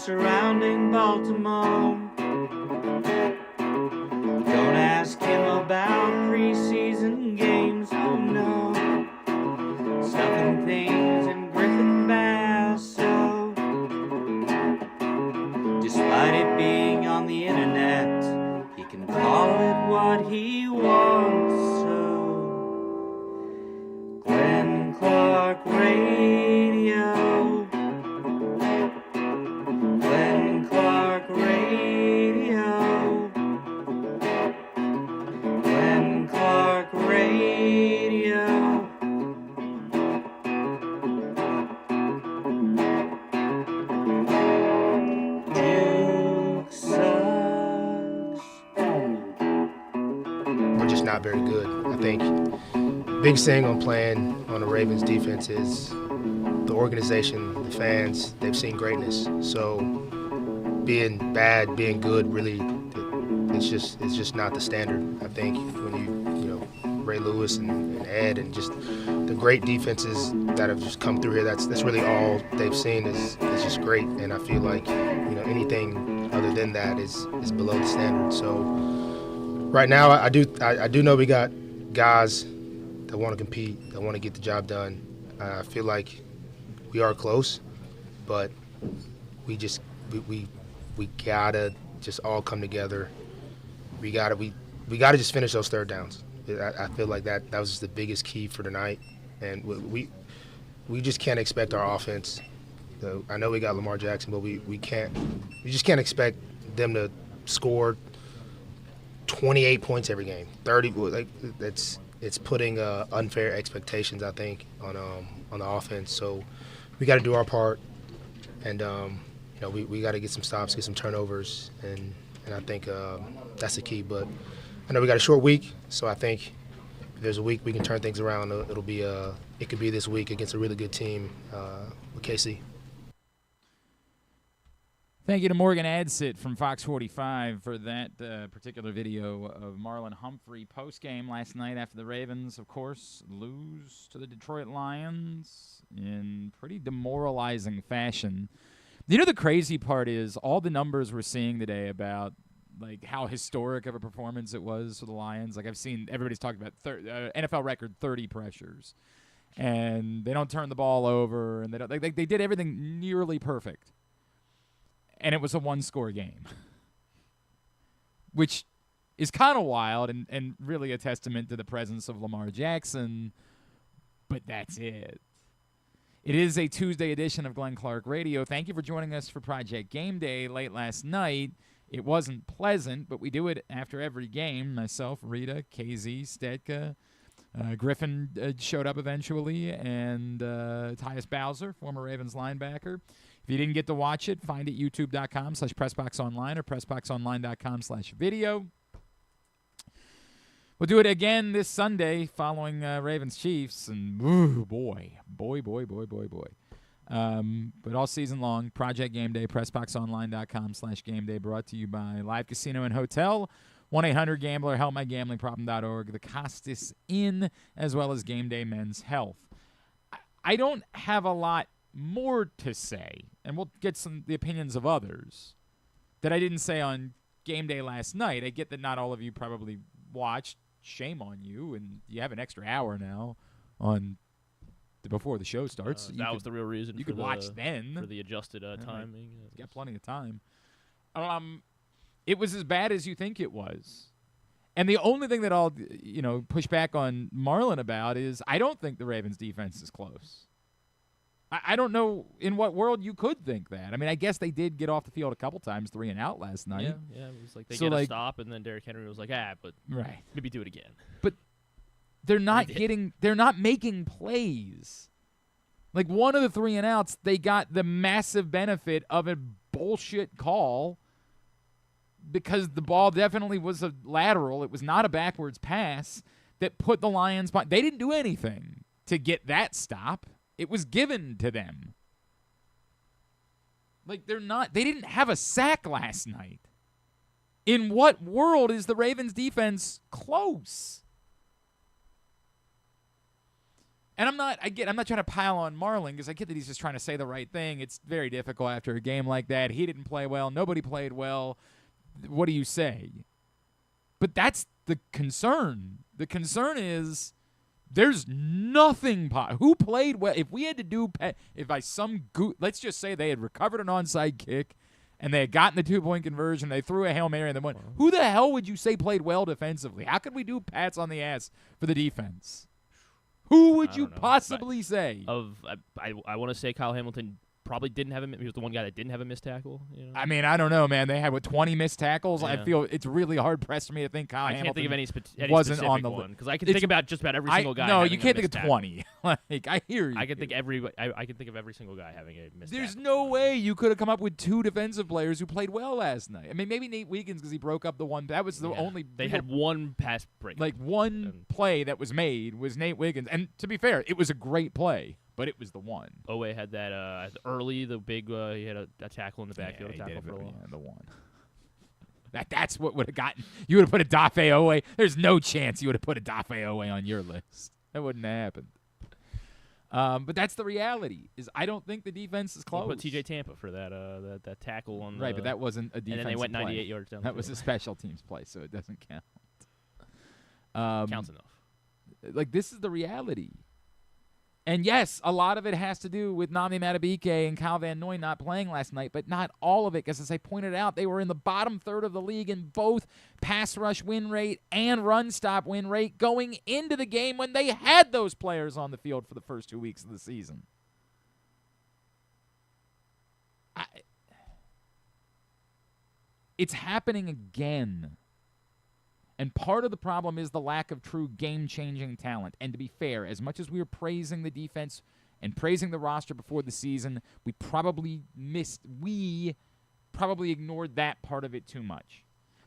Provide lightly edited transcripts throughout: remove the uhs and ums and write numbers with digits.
surrounding Baltimore. Don't ask him about preseason games, oh no. Stuffing things in Griffin Basso. Despite it being on the internet, he can call it what he wants, so Glenn Clark Radio. Glenn Clark Radio. Glenn Clark Radio. Duke sucks. We're just not very good. I think big thing on playing on the Ravens defense is the organization, the fans, they've seen greatness. So being bad, being good, really, it's just not the standard. I think when you Ray Lewis and Ed and just the great defenses that have just come through here, that's really all they've seen is just great. And I feel like anything other than that is below the standard. So right now I do know we got guys that want to compete, that want to get the job done. I feel like we are close, but we gotta just all come together. We gotta just finish those third downs. I feel like that was just the biggest key for tonight, and we just can't expect our offense. I know we got Lamar Jackson, but we just can't expect them to score 28 points every game. 30, like it's putting unfair expectations, I think, on the offense. So we got to do our part, and we got to get some stops, get some turnovers, and I think that's the key. But I know we got a short week, so I think if there's a week we can turn things around, it could be this week against a really good team with KC. Thank you to Morgan Adsit from Fox 45 for that particular video of Marlon Humphrey postgame last night after the Ravens, of course, lose to the Detroit Lions in pretty demoralizing fashion. The crazy part is all the numbers we're seeing today about like how historic of a performance it was for the Lions. Like I've seen everybody's talking about NFL record 30 pressures, and they don't turn the ball over, and they did everything nearly perfect. And it was a one-score game, which is kind of wild and really a testament to the presence of Lamar Jackson, but that's it. It is a Tuesday edition of Glenn Clark Radio. Thank you for joining us for Project Game Day late last night. It wasn't pleasant, but we do it after every game. Myself, Rita, KZ, Stedka, Griffin showed up eventually, and Tyus Bowser, former Ravens linebacker. If you didn't get to watch it, find it youtube.com/PressBoxOnline or PressBoxOnline.com/video. We'll do it again this Sunday following Ravens-Chiefs, and ooh, boy. But all season long, Project Game Day, PressBoxOnline.com/GameDay, brought to you by Live Casino and Hotel, 1-800-GAMBLER, HelpMyGamblingProblem.org, the Costas Inn, as well as Game Day Men's Health. I don't have a lot more to say, and we'll get the opinions of others that I didn't say on Game Day last night. I get that not all of you probably watched. Shame on you, and you have an extra hour now on before the show starts. That was the real reason. You could watch then for the adjusted timing. You got plenty of time. It was as bad as you think it was, and the only thing that I'll push back on Marlon about is I don't think the Ravens defense is close. I don't know in what world you could think that. I mean, I guess they did get off the field a couple times, 3 and out last night. Yeah, it was like they get a stop, and then Derrick Henry was like, but right, maybe do it again. But they're not making plays. Like one of the 3 and outs, they got the massive benefit of a bullshit call because the ball definitely was a lateral. It was not a backwards pass that put the Lions behind. They didn't do anything to get that stop. It was given to them. Like they didn't have a sack last night. In what world is the Ravens defense close? And I'm not trying to pile on Marlon because I get that he's just trying to say the right thing. It's very difficult after a game like that. He didn't play well. Nobody played well. What do you say? But that's the concern. The concern is there's nothing. Who played well? If we had to do, let's just say they had recovered an onside kick and they had gotten the 2-point conversion, they threw a Hail Mary and then won. Who the hell would you say played well defensively? How could we do pats on the ass for the defense? Who would you possibly say? I want to say Kyle Hamilton probably didn't have he was the one guy that didn't have a missed tackle. You know? I mean, I don't know, man. They had 20 missed tackles. Yeah. I feel it's really hard pressed for me to think Kyle Hamilton can't think of any wasn't specific on the one because I can think about just about every single guy. No, having you can't a think of missed 20. Like I hear you. I can think I can think of every single guy having a missed There's tackle. no way you could have come up with 2 defensive players who played well last night. I mean, maybe Nate Wiggins because he broke up the one. That was the only. They had one pass break. Like one play that was made was Nate Wiggins, and to be fair, it was a great play. But it was the one. Owe had that early, the big, he had a tackle in the backfield, tackle for a while. Yeah, the one. That's what would have gotten. You would have put a Dafe Owe. There's no chance you would have put a Dafe Owe on your list. That wouldn't have happened. But that's the reality. Is I don't think the defense is close. Put TJ Tampa for that tackle on right, but that wasn't a defensive and then they went 98 play. yards down. That was a special teams play, so it doesn't count. Counts enough. Like this is the reality. And yes, a lot of it has to do with Nnamdi Madubuike and Kyle Van Noy not playing last night, but not all of it, because as I pointed out, they were in the bottom third of the league in both pass rush win rate and run stop win rate going into the game when they had those players on the field for the first 2 weeks of the season. It's happening again. And part of the problem is the lack of true game-changing talent. And to be fair, as much as we were praising the defense and praising the roster before the season, we probably ignored that part of it too much.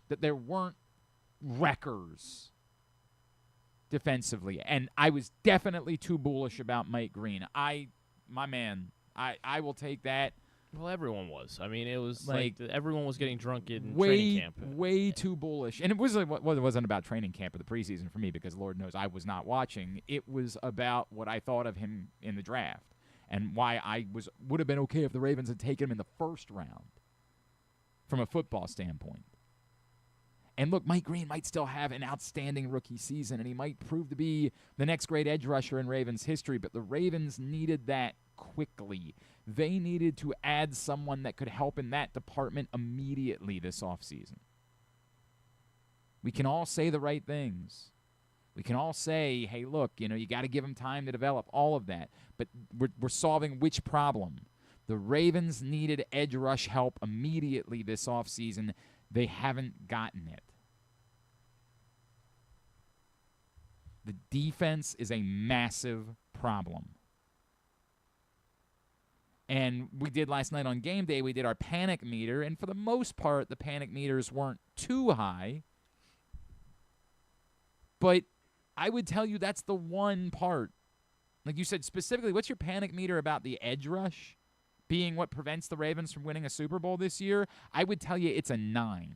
That there weren't wreckers defensively. And I was definitely too bullish about Mike Green. I will take that. Well, everyone was. I mean, it was like everyone was getting drunk in way, training camp. Way too bullish. And it wasn't about training camp or the preseason for me because Lord knows I was not watching. It was about what I thought of him in the draft and why I would have been okay if the Ravens had taken him in the first round from a football standpoint. And look, Mike Green might still have an outstanding rookie season, and he might prove to be the next great edge rusher in Ravens history, but the Ravens needed that quickly. They needed to add someone that could help in that department immediately this offseason. We can all say the right things. We can all say, hey, look, you got to give him time to develop, all of that. But we're solving which problem? The Ravens needed edge rush help immediately this offseason. They haven't gotten it. The defense is a massive problem. And we did last night on game day, we did our panic meter, and for the most part, the panic meters weren't too high. But I would tell you that's the one part. Like you said, specifically, what's your panic meter about the edge rush being what prevents the Ravens from winning a Super Bowl this year? I would tell you it's a 9.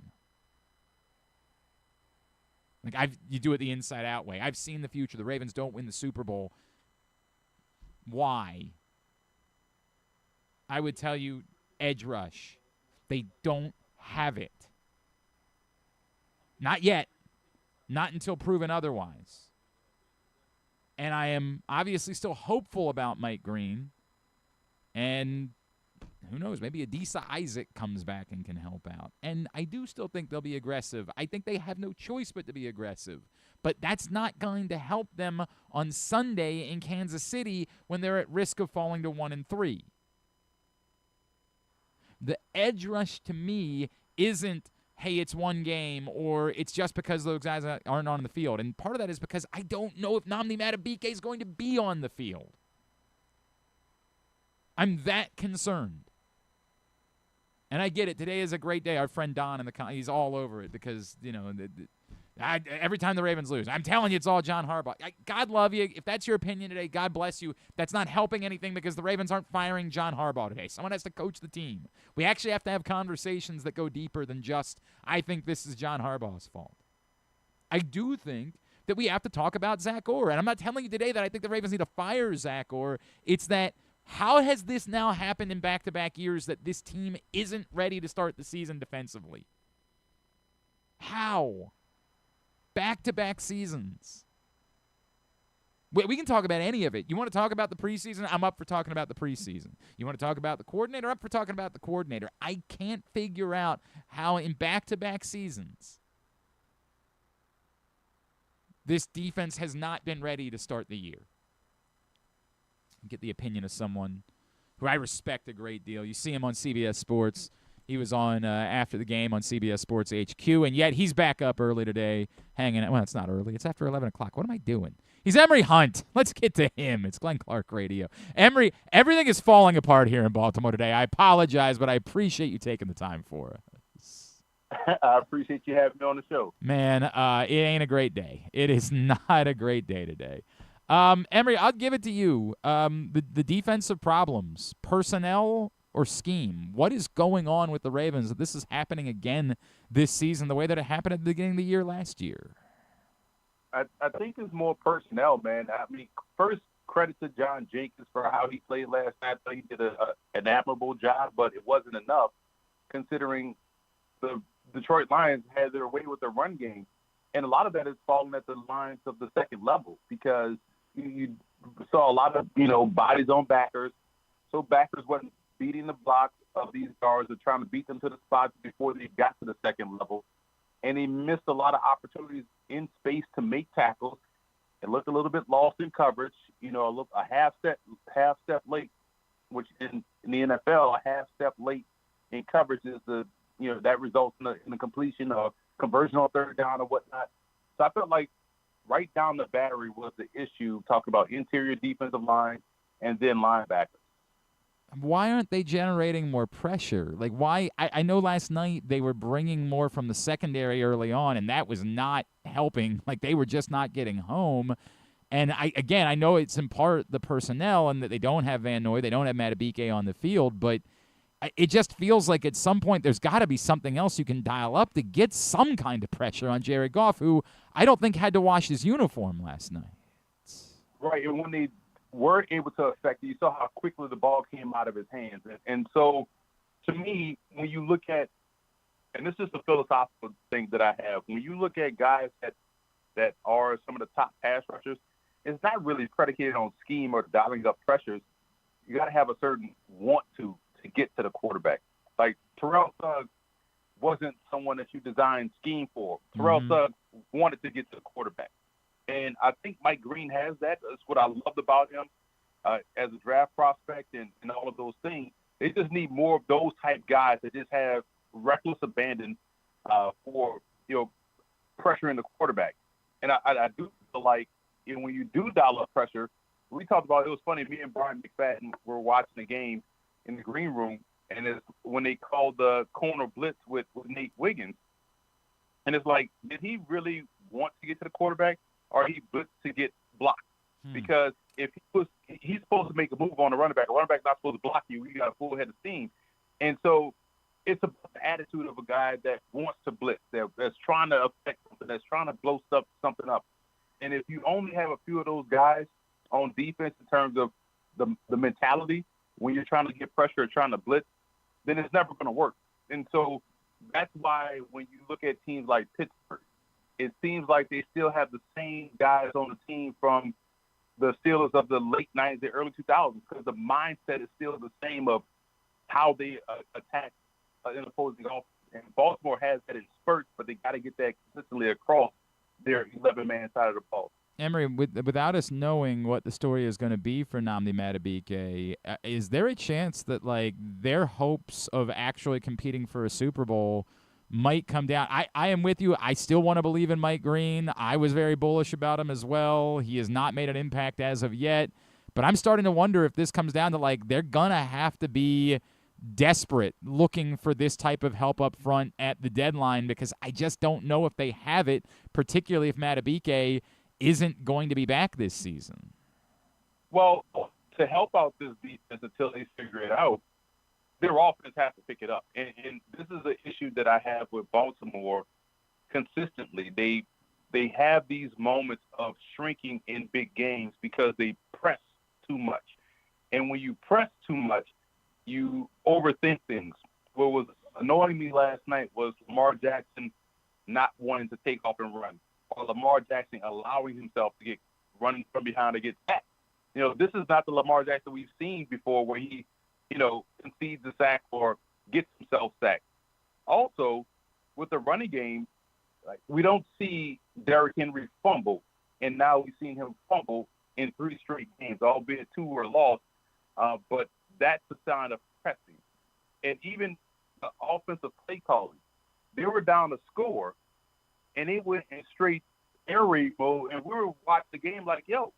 Like you do it the inside-out way. I've seen the future. The Ravens don't win the Super Bowl. Why? I would tell you edge rush. They don't have it. Not yet. Not until proven otherwise. And I am obviously still hopeful about Mike Green. And who knows, maybe Adisa Isaac comes back and can help out. And I do still think they'll be aggressive. I think they have no choice but to be aggressive. But that's not going to help them on Sunday in Kansas City when they're at risk of falling to 1-3. The edge rush to me isn't, hey, it's one game, or it's just because those guys aren't on the field. And part of that is because I don't know if Nnamdi Madubuike is going to be on the field. I'm that concerned. And I get it. Today is a great day. Our friend Don he's all over it because, every time the Ravens lose, I'm telling you, it's all John Harbaugh. God love you. If that's your opinion today, God bless you. That's not helping anything because the Ravens aren't firing John Harbaugh today. Someone has to coach the team. We actually have to have conversations that go deeper than just, I think this is John Harbaugh's fault. I do think that we have to talk about Zach Orr. And I'm not telling you today that I think the Ravens need to fire Zach Orr. It's that how has this now happened in back-to-back years that this team isn't ready to start the season defensively? How? Back-to-back seasons. We can talk about any of it. You want to talk about the preseason? I'm up for talking about the preseason. You want to talk about the coordinator? Up for talking about the coordinator. I can't figure out how in back-to-back seasons this defense has not been ready to start the year. Get the opinion of someone who I respect a great deal. You see him on CBS Sports. He was on after the game on CBS Sports HQ, and yet he's back up early today hanging out. Well, it's not early. It's after 11 o'clock. What am I doing? He's Emory Hunt. Let's get to him. It's Glenn Clark Radio. Emory, everything is falling apart here in Baltimore today. I apologize, but I appreciate you taking the time for us. I appreciate you having me on the show. Man, it ain't a great day. It is not a great day today. Emory, I'll give it to you. The defensive problems, personnel or scheme. What is going on with the Ravens that this is happening again this season the way that it happened at the beginning of the year last year? I think it's more personnel, man. I mean, first, credit to John Jenkins for how he played last night. I thought he did an admirable job, but it wasn't enough considering the Detroit Lions had their way with their run game. And a lot of that is falling at the lines of the second level because you saw a lot of, bodies on backers. So backers wasn't beating the blocks of these guards or trying to beat them to the spots before they got to the second level. And he missed a lot of opportunities in space to make tackles. It looked a little bit lost in coverage, a half step late, which in the NFL, a half step late in coverage is that results in the completion or conversion on third down or whatnot. So I felt like right down the battery was the issue, talking about interior defensive line and then linebackers. Why aren't they generating more pressure? Like, why? I know last night they were bringing more from the secondary early on, and that was not helping. Like, they were just not getting home. And, I know it's in part the personnel and that they don't have Van Noy, they don't have Madubuike on the field, but it just feels like at some point there's got to be something else you can dial up to get some kind of pressure on Jared Goff, who I don't think had to wash his uniform last night. Right, and when they were able to affect it, you saw how quickly the ball came out of his hands. And so, to me, when you look at, and this is a philosophical thing that I have, when you look at guys that are some of the top pass rushers, it's not really predicated on scheme or dialing up pressures. You got to have a certain want to get to the quarterback. Like Terrell Suggs wasn't someone that you designed scheme for. Terrell Suggs wanted to get to the quarterback. And I think Mike Green has that. That's what I loved about him as a draft prospect and all of those things. They just need more of those type guys that just have reckless abandon for pressuring the quarterback. And I do feel like when you do dial up pressure, we talked about it was funny. Me and Brian McFadden were watching the game in the green room, and it's when they called the corner blitz with Nate Wiggins, and it's like, did he really want to get to the quarterback? Or he blitzed to get blocked. Because if he's supposed to make a move on the running back. A running back's not supposed to block you. You got a full head of steam. And so it's the attitude of a guy that wants to blitz, that's trying to affect something, that's trying to blow something up. And if you only have a few of those guys on defense in terms of the mentality, when you're trying to get pressure or trying to blitz, then it's never going to work. And so that's why when you look at teams like Pittsburgh, it seems like they still have the same guys on the team from the Steelers of the late 90s, the early 2000s, because the mindset is still the same of how they attack an opposing offense. And Baltimore has that in spurts, but they got to get that consistently across their 11-man side of the ball. Emory, without us knowing what the story is going to be for Nnamdi Madubuike, is there a chance that their hopes of actually competing for a Super Bowl might come down? I am with you. I still want to believe in Mike Green. I was very bullish about him as well. He has not made an impact as of yet. But I'm starting to wonder if this comes down to they're going to have to be desperate looking for this type of help up front at the deadline, because I just don't know if they have it, particularly if Madubuike isn't going to be back this season. Well, to help out this defense until they figure it out, their offense has to pick it up. And, this is an issue that I have with Baltimore consistently. they have these moments of shrinking in big games because they press too much. And when you press too much, you overthink things. What was annoying me last night was Lamar Jackson not wanting to take off and run, or Lamar Jackson allowing himself to get running from behind to get sacked. This is not the Lamar Jackson we've seen before where he, concedes a sack or gets himself sacked. Also, with the running game, we don't see Derrick Henry fumble, and now we've seen him fumble in 3 straight games, albeit 2 were lost, but that's a sign of pressing. And even the offensive play calling, they were down to score, and they went in straight air raid mode, and we were watching the game like, yo,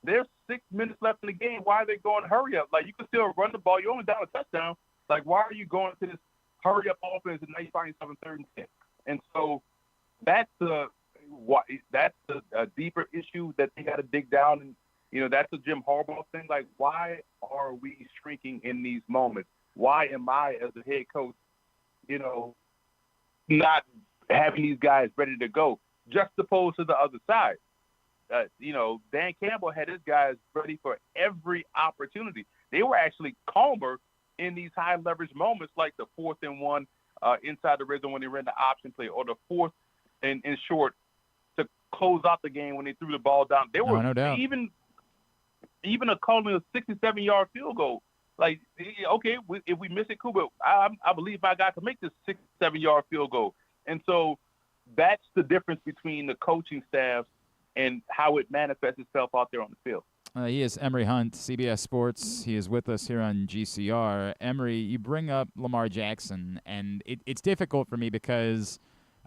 there's 6 minutes left in the game. Why are they going hurry up? Like, you can still run the ball. You're only down a touchdown. Like, why are you going to this hurry up offense and now you find yourself in 3rd and 10? And so that's a deeper issue that they got to dig down. And, that's a Jim Harbaugh thing. Like, why are we shrinking in these moments? Why am I, as a head coach, not having these guys ready to go, juxtaposed to the other side? Dan Campbell had his guys ready for every opportunity. They were actually calmer in these high leverage moments, like the 4th and 1 inside the red zone when they ran the option play, or the 4th and short to close out the game when they threw the ball down. They were no doubt. even calling a 67-yard field goal. Like, okay, if we miss it, cool, but I believe my guy can make this 67-yard field goal. And so that's the difference between the coaching staff and how it manifests itself out there on the field. He is Emory Hunt, CBS Sports. He is with us here on GCR. Emory, you bring up Lamar Jackson, and it's difficult for me because,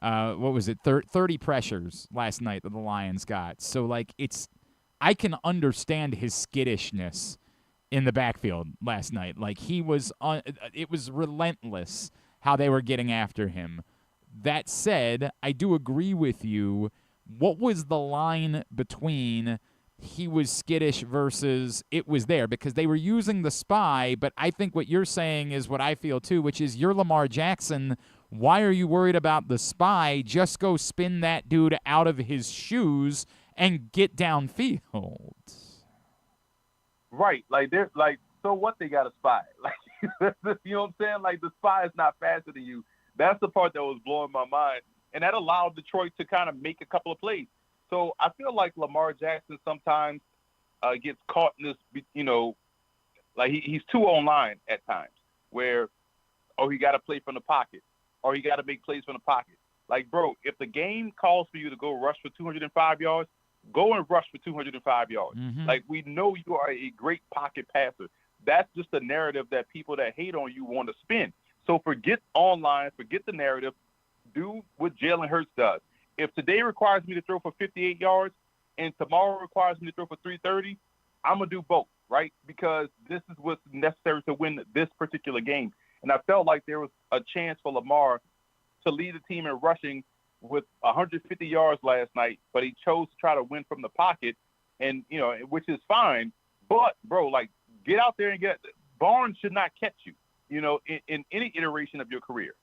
30 pressures last night that the Lions got. So, I can understand his skittishness in the backfield last night. Like, he was it was relentless how they were getting after him. That said, I do agree with you. What was the line between he was skittish versus it was there? Because they were using the spy, but I think what you're saying is what I feel too, which is you're Lamar Jackson. Why are you worried about the spy? Just go spin that dude out of his shoes and get downfield. Right. So what, they got a spy? You know what I'm saying? Like, the spy is not faster than you. That's the part that was blowing my mind. And that allowed Detroit to kind of make a couple of plays. So I feel like Lamar Jackson sometimes gets caught in this, he's too online at times where, he got to play from the pocket, or he got to make plays from the pocket. Like, bro, if the game calls for you to go rush for 205 yards, go and rush for 205 yards. Mm-hmm. Like, we know you are a great pocket passer. That's just the narrative that people that hate on you want to spin. So forget online, forget the narrative. Do what Jalen Hurts does. If today requires me to throw for 58 yards and tomorrow requires me to throw for 330, I'm going to do both, right? Because this is what's necessary to win this particular game. And I felt like there was a chance for Lamar to lead the team in rushing with 150 yards last night, but he chose to try to win from the pocket, and, which is fine. But, bro, get out there and Barnes should not catch you, in any iteration of your career.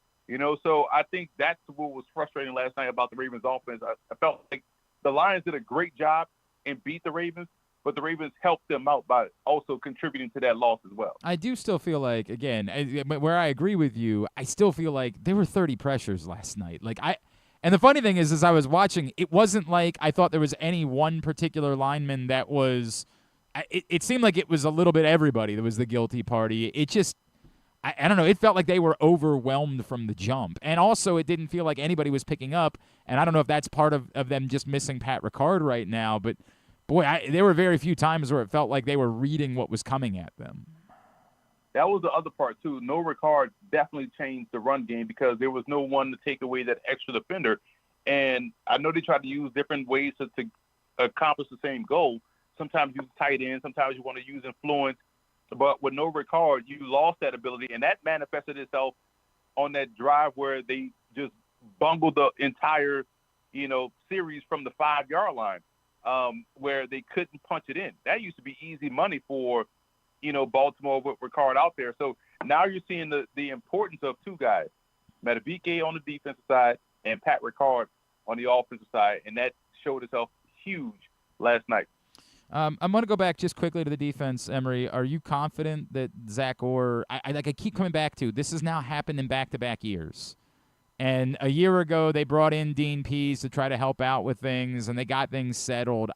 So I think that's what was frustrating last night about the Ravens offense. I felt like the Lions did a great job and beat the Ravens, but the Ravens helped them out by also contributing to that loss as well. I do still feel like, again, where I agree with you, I still feel like there were 30 pressures last night. And the funny thing is, as I was watching, it wasn't like I thought there was any one particular lineman that was it seemed like it was a little bit everybody that was the guilty party. It just, I don't know, it felt like they were overwhelmed from the jump. And also it didn't feel like anybody was picking up, and I don't know if that's part of them just missing Pat Ricard right now, but boy, there were very few times where it felt like they were reading what was coming at them. That was the other part, too. No Ricard definitely changed the run game because there was no one to take away that extra defender. And I know they tried to use different ways to accomplish the same goal. Sometimes use tight end, sometimes you want to use influence. But with no Ricard, you lost that ability, and that manifested itself on that drive where they just bungled the entire, series from the 5-yard line, where they couldn't punch it in. That used to be easy money for, Baltimore with Ricard out there. So now you're seeing the importance of two guys, Madubuike on the defensive side and Pat Ricard on the offensive side, and that showed itself huge last night. I'm going to go back just quickly to the defense, Emory. Are you confident that Zach Orr, I keep coming back to, this has now happened in back-to-back years. And a year ago, they brought in Dean Pease to try to help out with things, and they got things settled.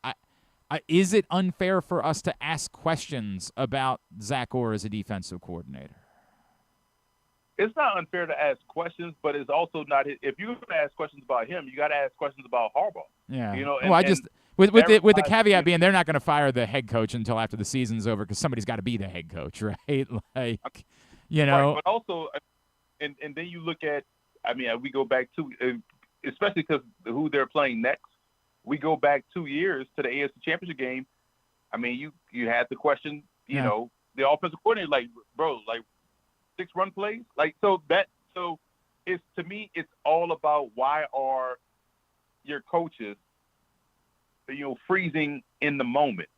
Is it unfair for us to ask questions about Zach Orr as a defensive coordinator? It's not unfair to ask questions, but it's also not. If you're going to ask questions about him, you got to ask questions about Harbaugh. Yeah. You know. Well, I just with the caveat being they're not going to fire the head coach until after the season's over because somebody's got to be the head coach, right? Like, you know. Right, but also, and then you look at. I mean, we go back to, especially because who they're playing next. We go back 2 years to the AFC Championship game. I mean, you had the question. You know, the offensive coordinator, like, bro, like. 6 run plays, so it's, to me, it's all about why are your coaches, freezing in the moment,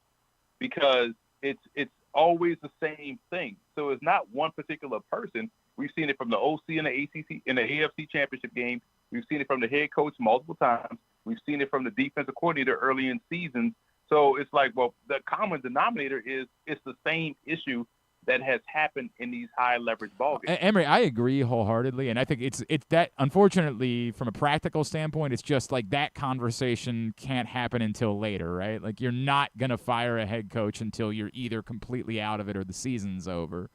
because it's always the same thing. So it's not one particular person. We've seen it from the OC in the ACC in the AFC Championship game. We've seen it from the head coach multiple times. We've seen it from the defensive coordinator early in seasons. So it's like, well, the common denominator is it's the same issue that has happened in these high leverage ball games. Emory, I agree wholeheartedly, and I think it's that, unfortunately, from a practical standpoint, it's just like that conversation can't happen until later, right? Like, you're not going to fire a head coach until you're either completely out of it or the season's over.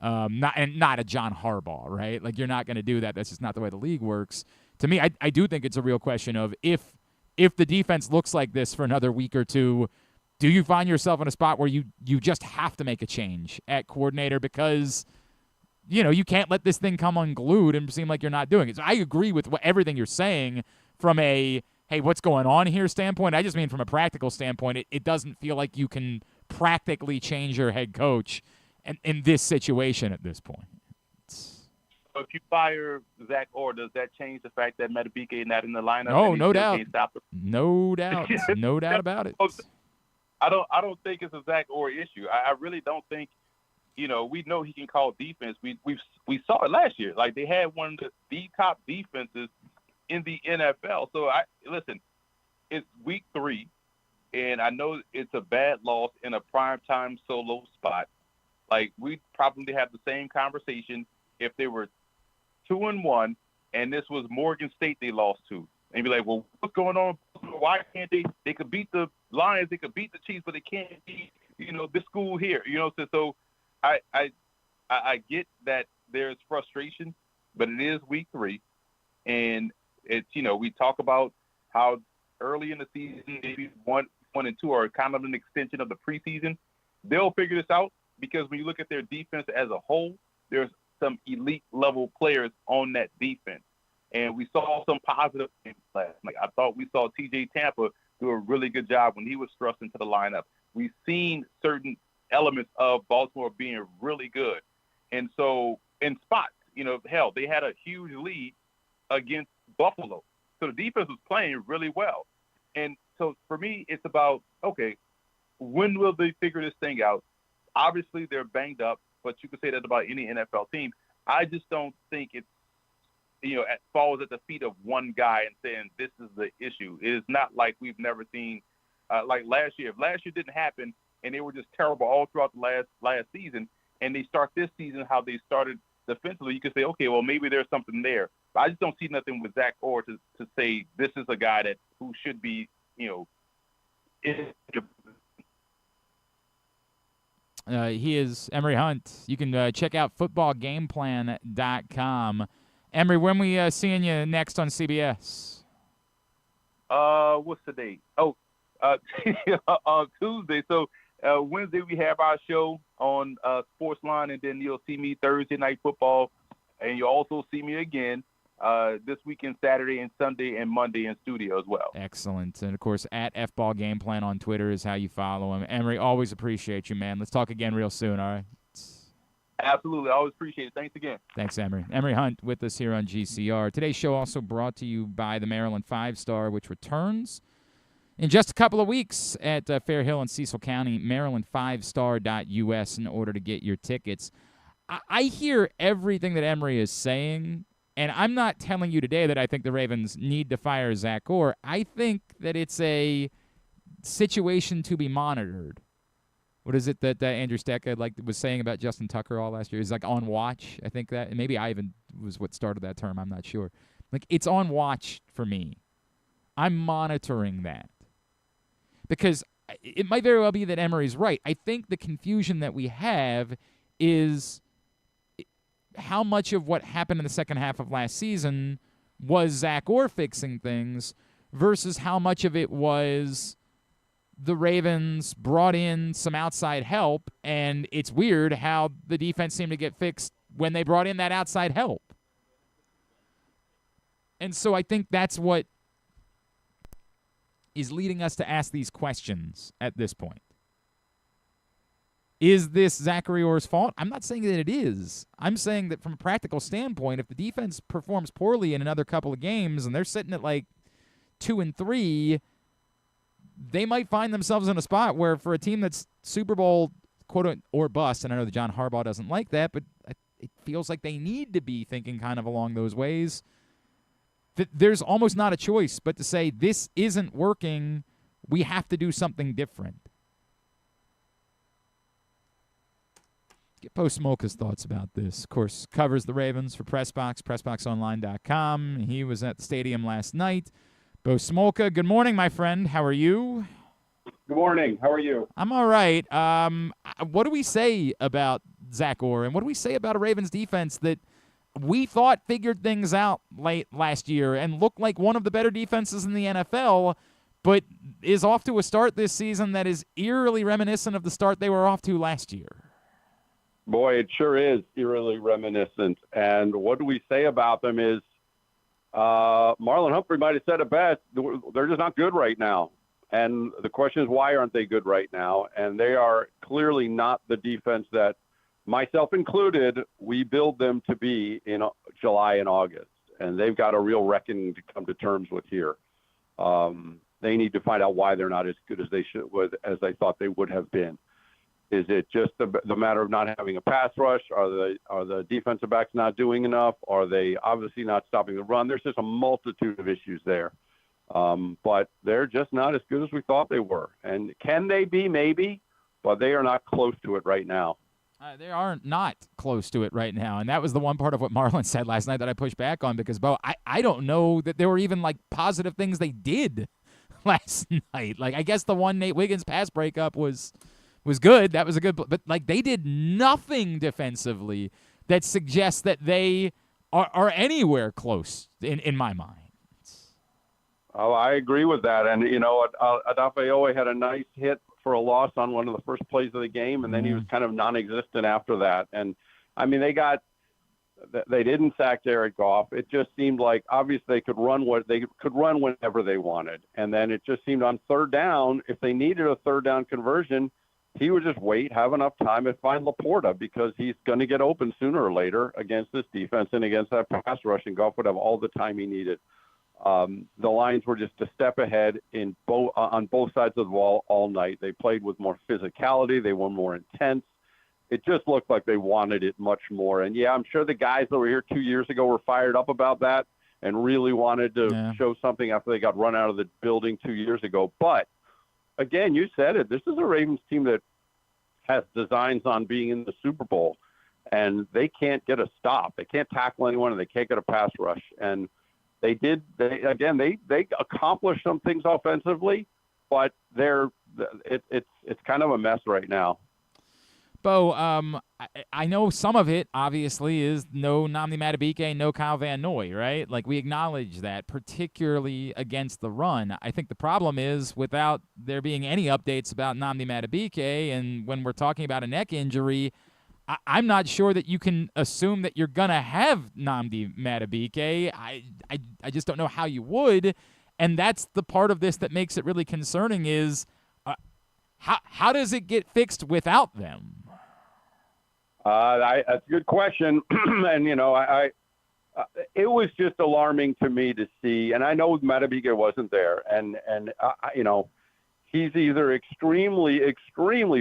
Not a John Harbaugh, right? Like, you're not going to do that. That's just not the way the league works. To me, I do think it's a real question of if the defense looks like this for another week or two, do you find yourself in a spot where you just have to make a change at coordinator because, you can't let this thing come unglued and seem like you're not doing it? So I agree with everything you're saying from a, hey, what's going on here standpoint. I just mean from a practical standpoint, it doesn't feel like you can practically change your head coach in this situation at this point. So if you fire Zach Orr, does that change the fact that Madubuike not in the lineup? Oh, no doubt. No doubt. No doubt about it. I don't think it's a Zach Orr issue. I really don't think, we know he can call defense. We saw it last year. Like, they had one of the top defenses in the NFL. So listen, it's week 3, and I know it's a bad loss in a primetime solo spot. Like, we'd probably have the same conversation if they were 2-1 and this was Morgan State they lost to. And be like, well, what's going on? Why can't they? They could beat the Lions, they could beat the Chiefs, but they can't beat, this school here. So I get that there's frustration, but it is week 3, and it's we talk about how early in the season maybe 1 and 2 are kind of an extension of the preseason. They'll figure this out because when you look at their defense as a whole, there's some elite level players on that defense. And we saw some positive things last night. I thought we saw TJ Tampa do a really good job when he was thrust into the lineup. We've seen certain elements of Baltimore being really good. And so in spots, hell, they had a huge lead against Buffalo. So the defense was playing really well. And so for me, it's about, okay, when will they figure this thing out? Obviously, they're banged up, but you could say that about any NFL team. I just don't think it's, it falls at the feet of one guy and saying this is the issue. It is not like we've never seen, like last year. If last year didn't happen and they were just terrible all throughout the last season, and they start this season how they started defensively, you could say, okay, well, maybe there's something there. But I just don't see nothing with Zach Orr to say this is a guy who should be, he is Emory Hunt. You can check out footballgameplan.com. Emory, when we seeing you next on CBS? What's the date? Oh, Tuesday. So Wednesday we have our show on Sportsline, and then you'll see me Thursday Night Football, and you'll also see me again this weekend, Saturday and Sunday and Monday in studio as well. Excellent. And, of course, at FBallGamePlan on Twitter is how you follow him. Emory, always appreciate you, man. Let's talk again real soon, all right? Absolutely. I always appreciate it. Thanks again. Thanks, Emory. Emory Hunt with us here on GCR. Today's show also brought to you by the Maryland 5-Star, which returns in just a couple of weeks at Fair Hill and Cecil County, maryland5star.us in order to get your tickets. I hear everything that Emory is saying, And I'm not telling you today that I think the Ravens need to fire Zach Orr. I think that it's a situation to be monitored. What is it that Andrew Stecca was saying about Justin Tucker all last year? He's like on watch. I think that, and maybe I even was what started that term. I'm not sure. Like, it's on watch for me. I'm monitoring that because it might very well be that Emory's right. I think the confusion that we have is how much of what happened in the second half of last season was Zach Orr fixing things versus how much of it was the Ravens brought in some outside help, and it's weird how the defense seemed to get fixed when they brought in that outside help. And so I think that's what is leading us to ask these questions at this point. Is this Zachary Orr's fault? I'm not saying that it is. I'm saying that from a practical standpoint, if the defense performs poorly in another couple of games and they're sitting at like 2-3, they might find themselves in a spot where for a team that's Super Bowl quote or bust, and I know that John Harbaugh doesn't like that, but it feels like they need to be thinking kind of along those ways. That there's almost not a choice but to say this isn't working. We have to do something different. Get Bo Smolka's thoughts about this. Of course, covers the Ravens for PressBox, PressBoxOnline.com. He was at the stadium last night. Bo Smolka, good morning, my friend. How are you? Good morning. How are you? I'm all right. What do we say about Zach Orr, and what do we say about a Ravens defense that we thought figured things out late last year and looked like one of the better defenses in the NFL, but is off to a start this season that is eerily reminiscent of the start they were off to last year? Boy, it sure is eerily reminiscent. And what do we say about them is Marlon Humphrey might have said it best. They're just not good right now. And the question is, why aren't they good right now? And they are clearly not the defense that, myself included, we build them to be in July and August. And they've got a real reckoning to come to terms with here. They need to find out why they're not as good as they as they thought they would have been. Is it just the matter of not having a pass rush? Are the defensive backs not doing enough? Are they obviously not stopping the run? There's just a multitude of issues there. But they're just not as good as we thought they were. And can they be? Maybe. But they are not close to it right now. They are not close to it right now. And that was the one part of what Marlon said last night that I pushed back on because, Bo, I don't know that there were even, like, positive things they did last night. Like, I guess the one Nate Wiggins pass breakup was good. That was a good, but like they did nothing defensively that suggests that they are anywhere close in my mind. Oh, I agree with that. And, you know, Adafeowe had a nice hit for a loss on one of the first plays of the game, and then he was kind of non-existent after that. And, I mean, they didn't sack Jared Goff. It just seemed like obviously they could run whenever they wanted. And then it just seemed on third down, if they needed a third down conversion, he would just wait, have enough time, and find Laporta because he's going to get open sooner or later against this defense and against that pass rush, and Goff would have all the time he needed. The Lions were just a step ahead on both sides of the ball all night. They played with more physicality. They were more intense. It just looked like they wanted it much more. And, yeah, I'm sure the guys that were here 2 years ago were fired up about that and really wanted to show something after they got run out of the building 2 years ago. But, again, you said it. This is a Ravens team that has designs on being in the Super Bowl, and they can't get a stop. They can't tackle anyone, and they can't get a pass rush. And they accomplished some things offensively, but it's kind of a mess right now. Bo, I know some of it, obviously, is no Nnamdi Madubuike, no Kyle Van Noy, right? Like, we acknowledge that, particularly against the run. I think the problem is, without there being any updates about Nnamdi Madubuike, and when we're talking about a neck injury, I'm not sure that you can assume that you're going to have Nnamdi Madubuike. I just don't know how you would, and that's the part of this that makes it really concerning is how does it get fixed without them? That's a good question. And, you know, it was just alarming to me to see, and I know Madubuike wasn't there, and you know, he's either extremely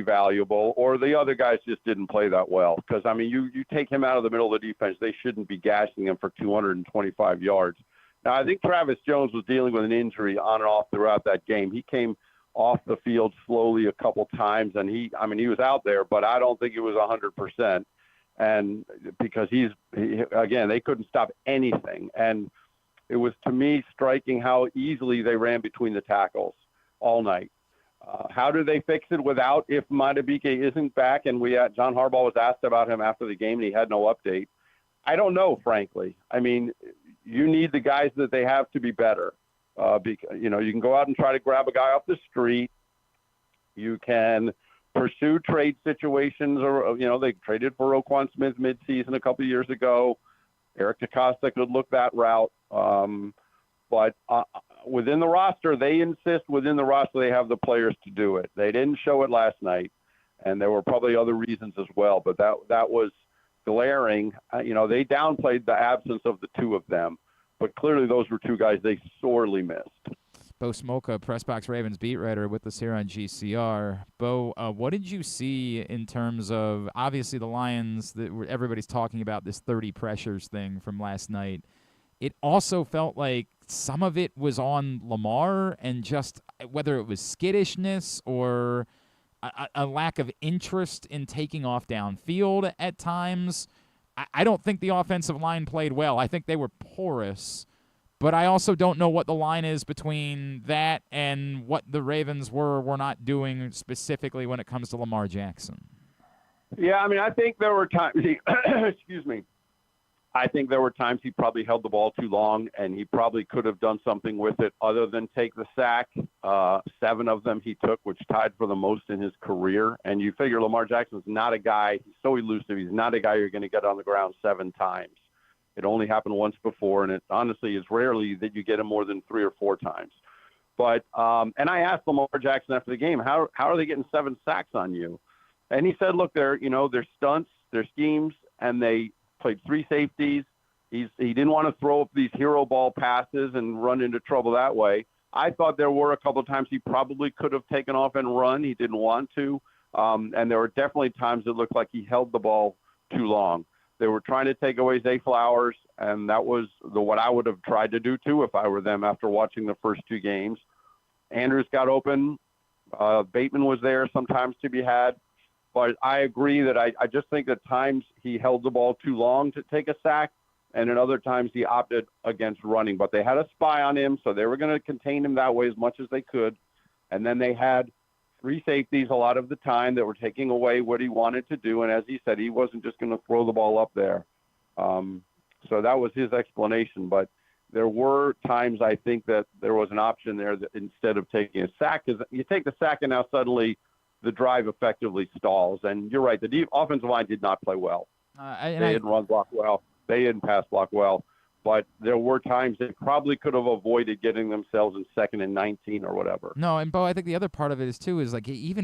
valuable, or the other guys just didn't play that well. Because, I mean, you take him out of the middle of the defense, they shouldn't be gashing him for 225 yards. Now, I think Travis Jones was dealing with an injury on and off throughout that game. He came off the field slowly a couple times, and he was out there, but I don't think it was 100%. And because again, they couldn't stop anything. And it was, to me, striking how easily they ran between the tackles all night. How do they fix it without, if Madubuike isn't back? And John Harbaugh was asked about him after the game, and he had no update. I don't know, frankly. I mean, you need the guys that they have to be better. Because, you can go out and try to grab a guy off the street. You can pursue trade situations, or, they traded for Roquan Smith midseason a couple of years ago. Eric DaCosta could look that route. But within the roster, they insist within the roster they have the players to do it. They didn't show it last night, and there were probably other reasons as well. But that was glaring. They downplayed the absence of the two of them, but clearly those were two guys they sorely missed. Bo Smolka, PressBox Ravens beat writer with us here on GCR. Bo, what did you see in terms of, obviously, the Lions, everybody's talking about this 30 pressures thing from last night. It also felt like some of it was on Lamar, and just whether it was skittishness or a lack of interest in taking off downfield at times. I don't think the offensive line played well. I think they were porous. But I also don't know what the line is between that and what the Ravens were not doing specifically when it comes to Lamar Jackson. Yeah, I mean, I think there were times excuse me. I think there were times he probably held the ball too long, and he probably could have done something with it other than take the sack. 7 of them he took, which tied for the most in his career. And you figure Lamar Jackson's not a guy, he's so elusive, he's not a guy you're going to get on the ground 7 times. It only happened once before, and it honestly is rarely that you get him more than 3 or 4 times. But and I asked Lamar Jackson after the game, how are they getting 7 sacks on you? And he said, look, they're stunts, they're schemes, and they played 3 safeties. He didn't want to throw up these hero ball passes and run into trouble that way. I thought there were a couple of times he probably could have taken off and run. He didn't want to. And there were definitely times it looked like he held the ball too long. They were trying to take away Zay Flowers, and that was what I would have tried to do too if I were them after watching the first 2 games. Andrews got open. Bateman was there sometimes to be had. But I agree that I just think at times he held the ball too long to take a sack, and at other times he opted against running. But they had a spy on him, so they were going to contain him that way as much as they could. And then they had 3 safeties a lot of the time that were taking away what he wanted to do. And as he said, he wasn't just going to throw the ball up there. So that was his explanation. But there were times I think that there was an option there that instead of taking a sack, because you take the sack and now suddenly the drive effectively stalls. And you're right, the offensive line did not play well. They didn't run block well. They didn't pass block well. But there were times they probably could have avoided getting themselves in 2nd and 19 or whatever. No, and Bo, I think the other part of it is, too, is like even